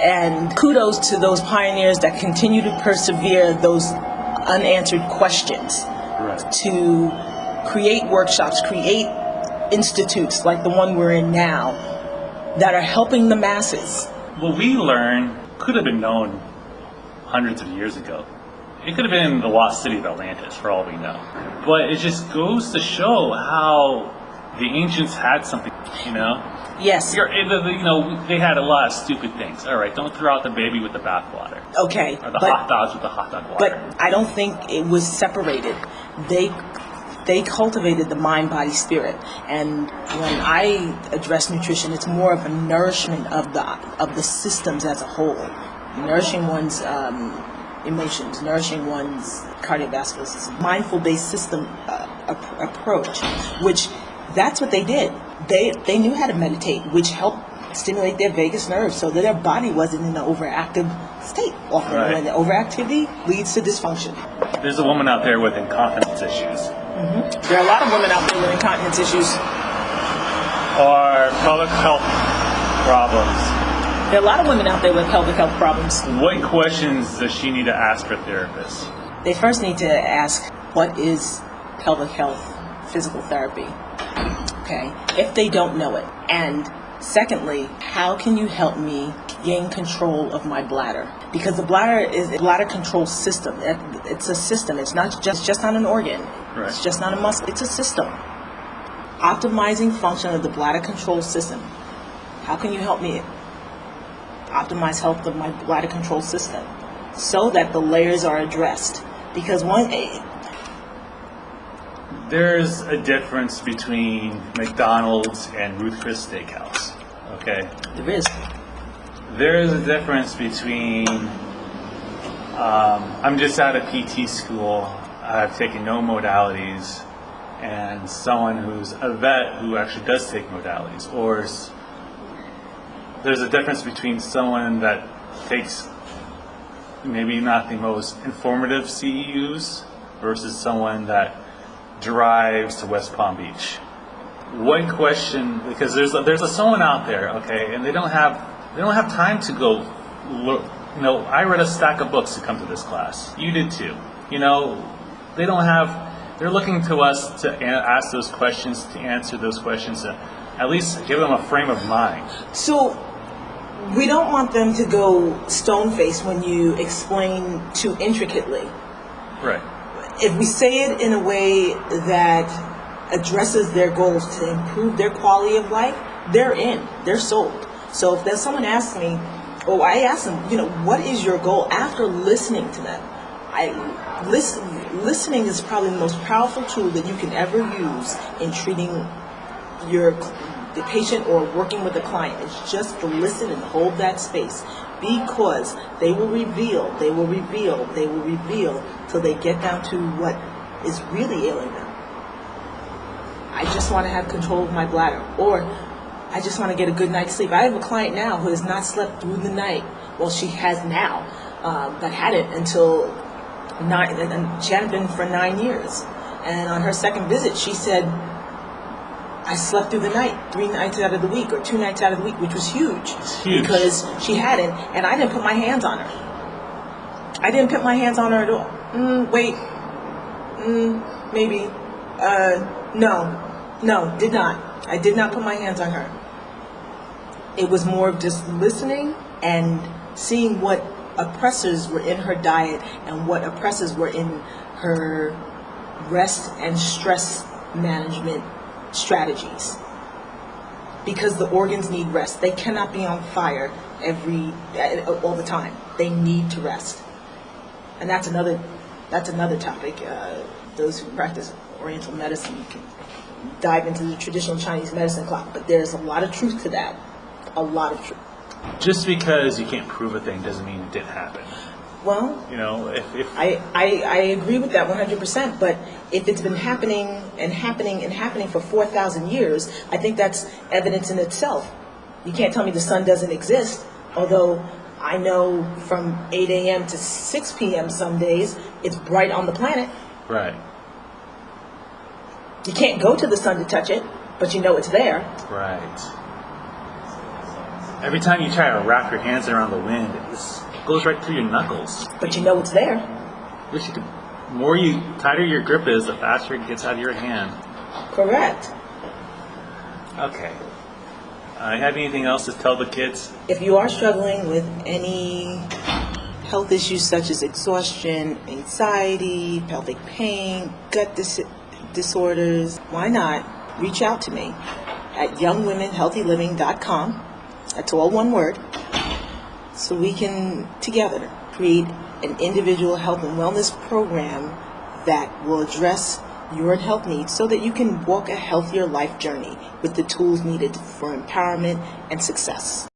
And kudos to those pioneers that continue to persevere those unanswered questions. Right. To create workshops, create institutes like the one we're in now that are helping the masses. What we learn could have been known hundreds of years ago. It could have been the lost city of Atlantis, for all we know. But it just goes to show how the ancients had something, you know? Yes. They had a lot of stupid things. All right, don't throw out the baby with the bathwater. Okay. Or the hot dogs with the hot dog water. But I don't think it was separated. They cultivated the mind, body, spirit. And when I address nutrition, it's more of a nourishment of the systems as a whole. Nourishing one's emotions, nourishing one's cardiovascular system, mindful-based system approach, which that's what they did. They knew how to meditate, which helped stimulate their vagus nerve so that their body wasn't in an overactive state. Often when the overactivity leads to dysfunction. There's a woman out there with incontinence issues. Mm-hmm. There are a lot of women out there with incontinence issues. Or pelvic health problems. There are a lot of women out there with pelvic health problems. What questions does she need to ask her therapist? They first need to ask, what is pelvic health physical therapy? Okay, if they don't know it. And secondly, how can you help me gain control of my bladder? Because the bladder is a bladder control system. It's a system. It's not just not an organ. Right. It's just not a muscle. It's a system. Optimizing function of the bladder control system. How can you help me optimize health of my bladder control system so that the layers are addressed? Because there's a difference between McDonald's and Ruth Chris Steakhouse. Okay. There is. There is a difference between. I'm just out of PT school. I've taken no modalities, and someone who's a vet who actually does take modalities. Or there's a difference between someone that takes maybe not the most informative CEUs versus someone that drives to West Palm Beach. What question? Because there's someone out there, okay, and they don't have time to go look. You know, I read a stack of books to come to this class. You did too. You know, they don't have. They're looking to us to ask those questions, to answer those questions, to at least give them a frame of mind. So we don't want them to go stone-faced when you explain too intricately. Right. If we say it in a way that addresses their goals to improve their quality of life, they're in. They're sold. So if there's someone asks me, or I ask them, you know, what is your goal? After listening to them, listening is probably the most powerful tool that you can ever use in treating the patient or working with the client. It's just to listen and hold that space, because they will reveal till they get down to what is really ailing them. I just want to have control of my bladder, or I just want to get a good night's sleep. I have a client now who has not slept through the night. Well, she has now, but hadn't until 9, and she hadn't been for 9 years. And on her second visit, she said, I slept through the night 3 nights out of the week, or 2 nights out of the week, which was huge. It's huge. Because she hadn't, and I didn't put my hands on her. I didn't put my hands on her at all. Maybe. No, did not. I did not put my hands on her. It was more of just listening and seeing what oppressors were in her diet and what oppressors were in her rest and stress management strategies. Because the organs need rest. They cannot be on fire all the time. They need to rest. And that's another topic. Those who practice Oriental medicine, you can dive into the traditional Chinese medicine clock, but there's a lot of truth to that. A lot of truth. Just because you can't prove a thing doesn't mean it didn't happen. Well, you know, if I agree with that 100%, but if it's been happening for 4,000 years, I think that's evidence in itself. You can't tell me the sun doesn't exist, although I know from 8 a.m. to 6 p.m. some days, it's bright on the planet. Right. You can't go to the sun to touch it, but you know it's there. Right. Every time you try to wrap your hands around the wind, it just goes right through your knuckles. But you know it's there. Wish you could. The more tighter your grip is, the faster it gets out of your hand. Correct. Okay. Have anything else to tell the kids? If you are struggling with any health issues such as exhaustion, anxiety, pelvic pain, gut disorders, why not reach out to me at youngwomenhealthyliving.com. That's all one word. So we can together create an individual health and wellness program that will address your health needs so that you can walk a healthier life journey with the tools needed for empowerment and success.